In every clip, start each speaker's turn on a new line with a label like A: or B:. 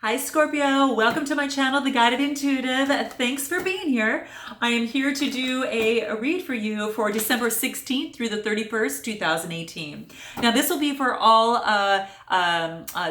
A: Hi Scorpio, welcome to my channel, The Guided Intuitive. Thanks for being here. I am here to do a read for you for December 16th through the 31st, 2018. Now this will be for all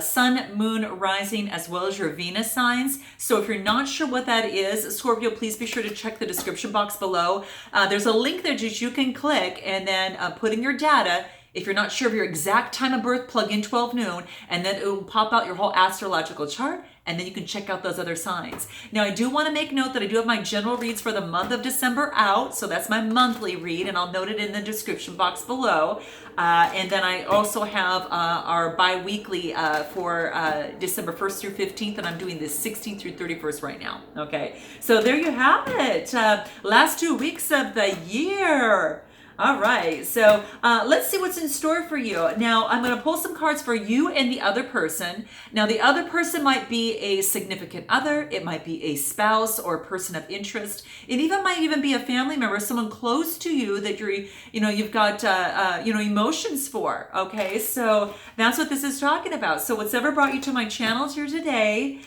A: sun, moon, rising, as well as your Venus signs. So if you're not sure what that is, Scorpio, please be sure to check the description box below. There's a link there that you can click and then put in your data. If you're not sure of your exact time of birth, plug in 12 noon, and then it will pop out your whole astrological chart, and then you can check out those other signs. Now, I do want to make note that I do have my general reads for the month of December out, so that's my monthly read, and I'll note it in the description box below. And then I also have our bi-weekly for December 1st through 15th, and I'm doing the 16th through 31st right now. Okay, so there you have it. Last 2 weeks of the year. All right, so let's see what's in store for you. Now, I'm going to pull some cards for you and the other person. Now, the other person might be a significant other. It might be a spouse or a person of interest. It might even be a family member, someone close to you that you've got, emotions for. Okay, so that's what this is talking about. So what's ever brought you to my channel here today,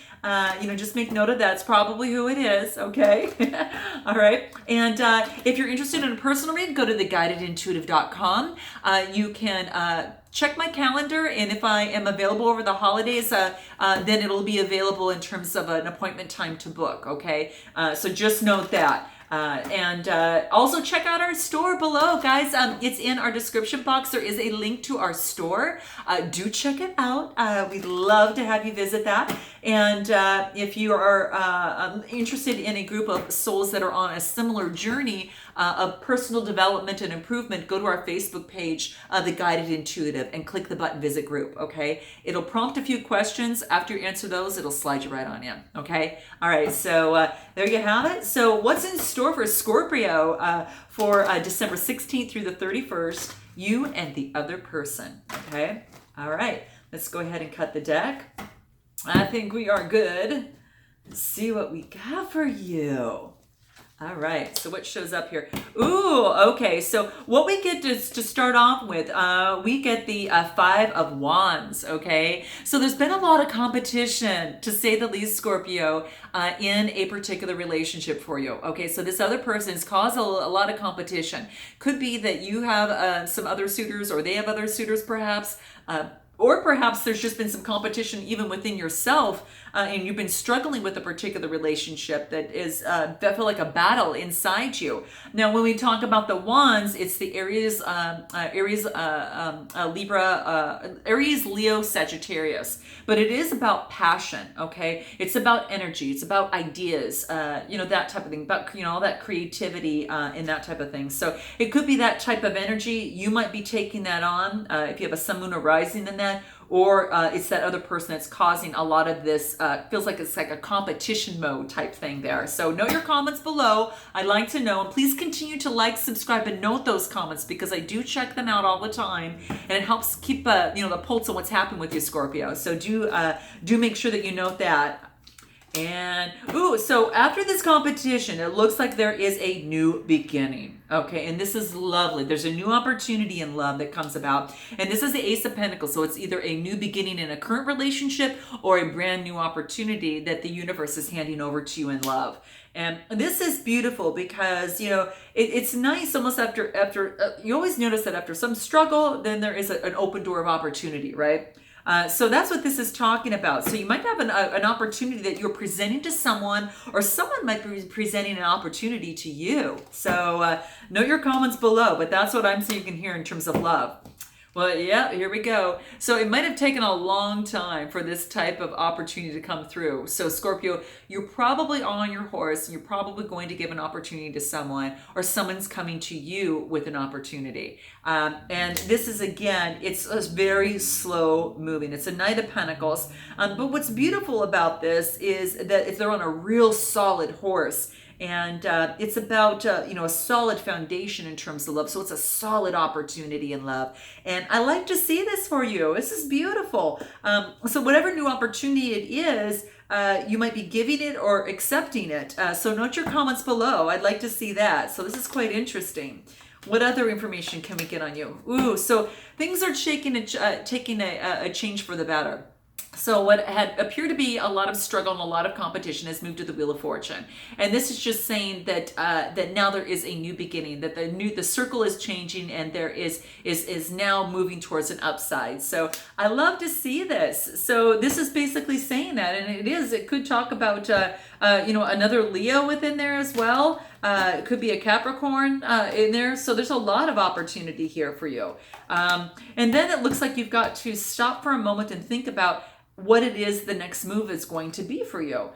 A: just make note of that. It's probably who it is, okay? All right. And if you're interested in a personal read, go to theguidedintuitive.com. You can check my calendar, and if I am available over the holidays, then it'll be available in terms of an appointment time to book, okay? So just note that. And also check out our store below, guys. It's in our description box. There is a link to our store. Do check it out. We'd love to have you visit that. And if you are interested in a group of souls that are on a similar journey of personal development and improvement, go to our Facebook page, The Guided Intuitive, and click the button Visit Group, okay? It'll prompt a few questions. After you answer those, it'll slide you right on in, okay? All right, so there you have it. So what's in store for Scorpio for December 16th through the 31st, you and the other person, okay? All right, let's go ahead and cut the deck. I think we are good. Let's see what we got for you. All right, so what shows up here? Ooh, okay, so what we get to start off with, we get the Five of Wands, okay? So there's been a lot of competition, to say the least, Scorpio, in a particular relationship for you, okay? So this other person has caused a lot of competition. Could be that you have some other suitors, or they have other suitors perhaps, or perhaps there's just been some competition even within yourself, and you've been struggling with a particular relationship that is that feel like a battle inside you. Now, when we talk about the wands, it's the Aries, Libra, Aries, Leo, Sagittarius. But it is about passion, okay? It's about energy. It's about ideas, that type of thing, about, all that creativity and that type of thing. So it could be that type of energy. You might be taking that on if you have a sun, moon, or rising in that, or it's that other person that's causing a lot of this, feels like it's like a competition mode type thing there. So note your comments below. I'd like to know, and please continue to like, subscribe, and note those comments, because I do check them out all the time, and it helps keep the pulse on what's happening with you, Scorpio. So do make sure that you note that. And, so after this competition, it looks like there is a new beginning. Okay, and this is lovely. There's a new opportunity in love that comes about. And this is the Ace of Pentacles. So it's either a new beginning in a current relationship or a brand new opportunity that the universe is handing over to you in love. And this is beautiful because, it's nice almost after you always notice that after some struggle, then there is an open door of opportunity, right? So that's what this is talking about. So you might have an opportunity that you're presenting to someone, or someone might be presenting an opportunity to you. So note your comments below, but that's what I'm seeing here in terms of love. Well, yeah, here we go. So it might have taken a long time for this type of opportunity to come through. So Scorpio, you're probably on your horse, and you're probably going to give an opportunity to someone, or someone's coming to you with an opportunity. And this is, again, it's a very slow moving. It's a Knight of Pentacles. But what's beautiful about this is that if they're on a real solid horse, and it's about, a solid foundation in terms of love. So it's a solid opportunity in love. And I like to see this for you. This is beautiful. So whatever new opportunity it is, you might be giving it or accepting it. So note your comments below. I'd like to see that. So this is quite interesting. What other information can we get on you? So things are taking a change for the better. So what had appeared to be a lot of struggle and a lot of competition has moved to the Wheel of Fortune, and this is just saying that that now there is a new beginning, that the circle is changing, and there is now moving towards an upside. So I love to see this. So this is basically saying that, and it could talk about another Leo within there as well. It could be a Capricorn in there. So there's a lot of opportunity here for you. And then it looks like you've got to stop for a moment and think about what it is the next move is going to be for you.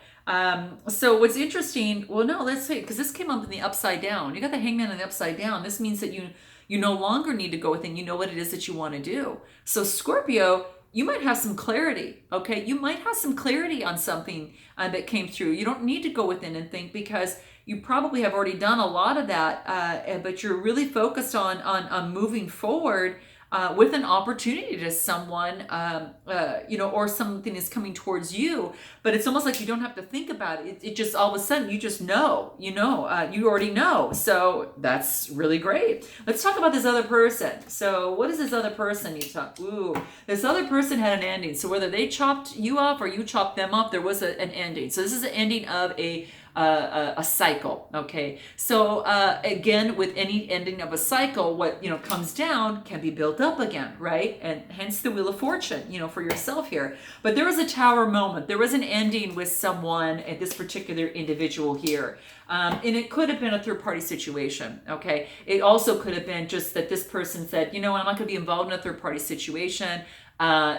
A: So what's interesting, well, no, let's say, because this came up in the upside down. You got the Hangman in the upside down. This means that you no longer need to go within. You know what it is that you want to do. So Scorpio, you might have some clarity, okay? You might have some clarity on something that came through. You don't need to go within and think, because you probably have already done a lot of that, but you're really focused on moving forward with an opportunity to someone, or something is coming towards you, but it's almost like you don't have to think about it. It just all of a sudden, you just know, you already know. So that's really great. Let's talk about this other person. So what is this other person you talk? Ooh, this other person had an ending. So whether they chopped you off or you chopped them off, there was an ending. So this is an ending of a cycle. Okay, so again, with any ending of a cycle, what comes down can be built up again, right? And hence the Wheel of Fortune, for yourself here. But there was a Tower moment. There was an ending with someone, at this particular individual here. And it could have been a third-party situation, okay? It also could have been just that this person said, I'm not going to be involved in a third-party situation.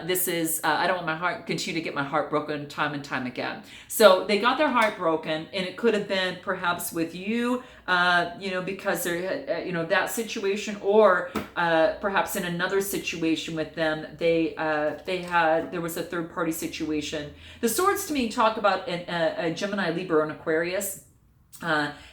A: This is, I don't want my heart, continue to get my heart broken time and time again. So they got their heart broken, and it could have been perhaps with you, because they're, that situation, or perhaps in another situation with them, there was a third party situation. The swords to me talk about a Gemini, Libra, and Aquarius,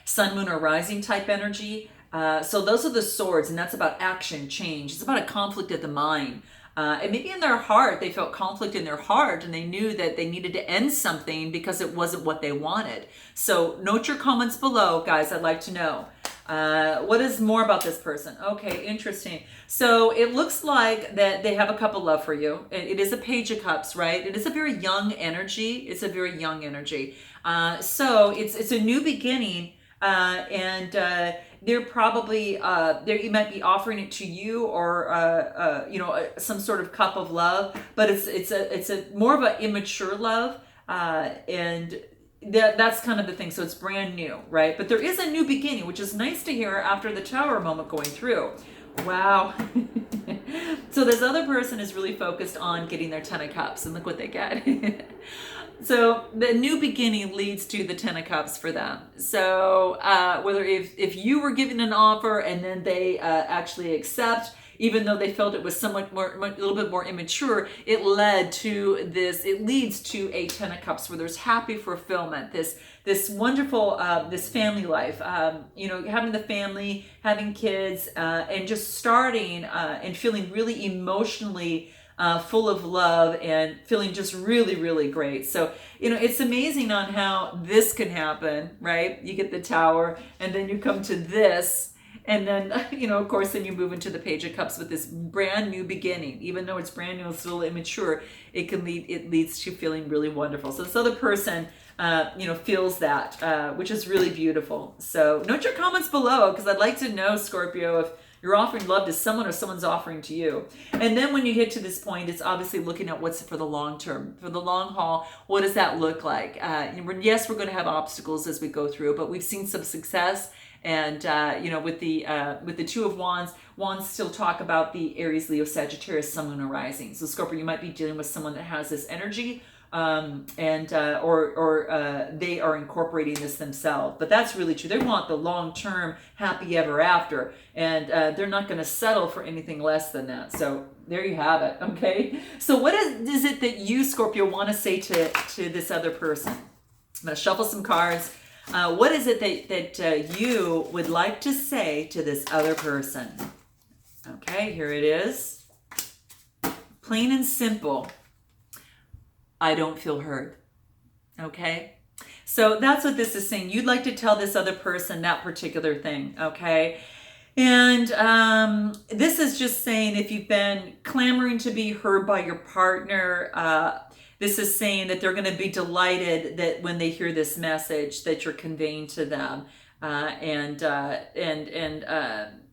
A: sun, moon, or rising type energy. So those are the swords, and that's about action, change. It's about a conflict of the mind. And maybe in their heart, they felt conflict in their heart, and they knew that they needed to end something because it wasn't what they wanted. So note your comments below, guys. I'd like to know. What is more about this person? Okay, interesting. So it looks like that they have a cup of love for you. It is a Page of Cups, right? It is a very young energy. It's a very young energy. So it's a new beginning, and they're probably you might be offering it to you, or some sort of cup of love, but it's a more of an immature love, and that's kind of the thing. So it's brand new, right? But there is a new beginning, which is nice to hear after the Tower moment going through. Wow. So this other person is really focused on getting their 10 of Cups, and look what they get. So the new beginning leads to the 10 of Cups for them. So whether if you were given an offer and then they actually accept, even though they felt it was a little bit more immature, it leads to a 10 of Cups where there's happy fulfillment, this wonderful, this family life, having the family, having kids, and just starting and feeling really emotionally full of love and feeling just really, really great. So, it's amazing on how this can happen, right? You get the Tower, and then you come to this, and then, of course, then you move into the Page of Cups with this brand new beginning. Even though it's brand new, it's still immature, it leads to feeling really wonderful. So this other person, feels that, which is really beautiful. So note your comments below, because I'd like to know, Scorpio, if you're offering love to someone or someone's offering to you. And then when you get to this point, it's obviously looking at what's for the long term. For the long haul, what does that look like? Yes, we're going to have obstacles as we go through, but we've seen some success. And, with the Two of Wands still talk about the Aries, Leo, Sagittarius, Sun, Moon, or Rising. So Scorpio, you might be dealing with someone that has this energy, or they are incorporating this themselves. But that's really true. They want the long-term happy ever after, and they're not going to settle for anything less than that. So there you have it. Okay. So what is it that you, Scorpio, want to say to this other person? I'm going to shuffle some cards. What is it that you would like to say to this other person? Okay, here it is. Plain and simple. I don't feel heard. Okay? So that's what this is saying. You'd like to tell this other person that particular thing. Okay? And this is just saying, if you've been clamoring to be heard by your partner, This is saying that they're going to be delighted that when they hear this message that you're conveying to them.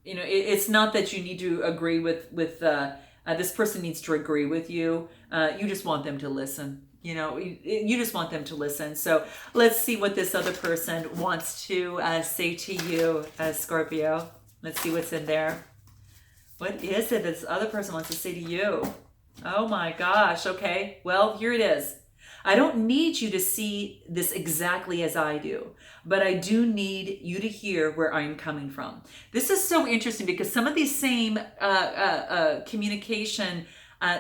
A: You know, it's not that you need to agree with this person needs to agree with you. You just want them to listen. You know, you just want them to listen. So let's see what this other person wants to say to you, Scorpio. Let's see what's in there. What is it this other person wants to say to you? Oh my gosh. Okay. Well, here it is. I don't need you to see this exactly as I do, but I do need you to hear where I'm coming from. This is so interesting because some of these same communication,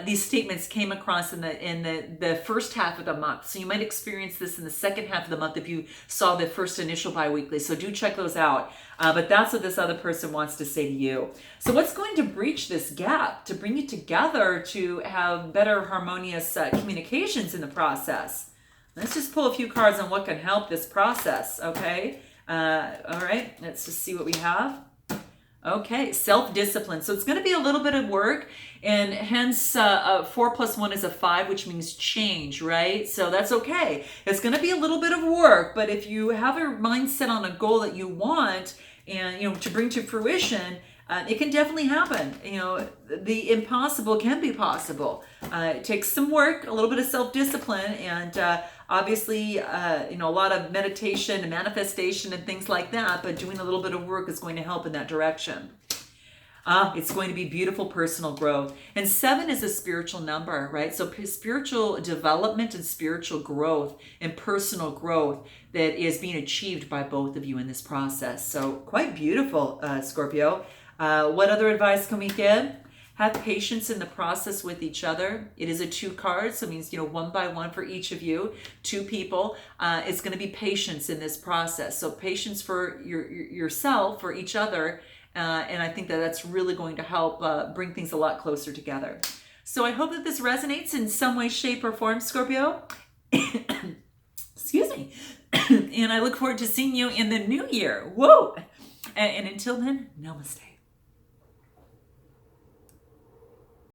A: these statements came across in the first half of the month. So you might experience this in the second half of the month if you saw the first initial biweekly. So do check those out. But that's what this other person wants to say to you. So what's going to breach this gap to bring you together to have better harmonious communications in the process? Let's just pull a few cards on what can help this process, okay? All right, let's just see what we have. Okay, self-discipline. So it's going to be a little bit of work, and hence 4 plus 1 is a 5, which means change, right? So that's okay. It's going to be a little bit of work, but if you have your mindset on a goal that you want and, you know, to bring to fruition, it can definitely happen. You know, the impossible can be possible. It takes some work, a little bit of self-discipline, and obviously, you know, a lot of meditation and manifestation and things like that, but doing a little bit of work is going to help in that direction. It's going to be beautiful personal growth. And 7 is a spiritual number, right? So spiritual development and spiritual growth and personal growth that is being achieved by both of you in this process. So quite beautiful, Scorpio. What other advice can we give? Have patience in the process with each other. It is a 2 card, so it means, you know, 1 by 1 for each of you, 2 people. It's going to be patience in this process. So patience for yourself, for each other, and I think that that's really going to help bring things a lot closer together. So I hope that this resonates in some way, shape, or form, Scorpio. Excuse me. And I look forward to seeing you in the new year. Whoa! And until then, namaste.